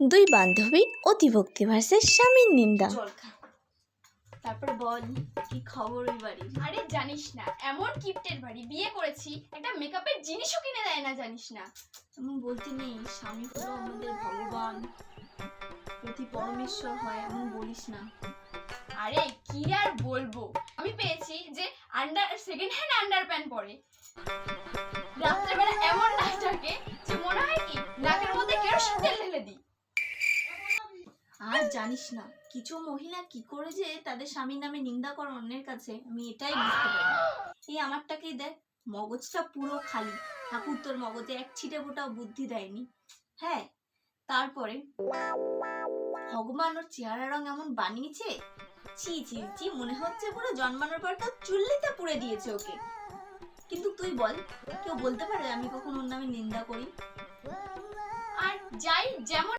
দুই বান্ধবী অতিভক্তি ভার্সেস স্বামীর নিন্দা। তারপর বল কি খবর ওই বাড়ির? আরে জানিস না, এমন কিপ্টের বাড়ি, বিয়ে করেছি একটা মেকআপের জিনিসও কিনে দেয় না, জানিস না? এমন বলতে নেই, স্বামী হলো আমাদের ভগবান, প্রতি পরমেশ্বর হয়, এমন বলিস না। আরে কি আর বলবো, আমি পেয়েছি যে সেকেন্ড হ্যান্ড আন্ডারপ্যান্ট পরে রাত্রেবেলা এমন নাচ থাকে যে মনে হয় কি নাকের মধ্যে কেরোসিন তেল ঢেলে দিই। আর জানিস না, কিছু মহিলা কি করে যে তাদের স্বামীর নামে নিন্দা করে অন্যের কাছে, আমি এটাই বুঝতে পারি না। এই আমারটাকেই দেখ, মগজটা পুরো খালি, ঠাকুর তোর মগজে এক ছিটে ফোঁটাও বুদ্ধি দেয়নি। হ্যাঁ, তারপরে ভগবান ওর চেহারা রং এমন বানিয়েছে, ছি ছি ছি, মনে হচ্ছে পুরো জন্মানোর পর তার চুল্লিতে পুড়ে দিয়েছে ওকে। কিন্তু তুই বল, কেউ বলতে পারে আমি কখন ওর নামে নিন্দা করি? আর যাই যেমন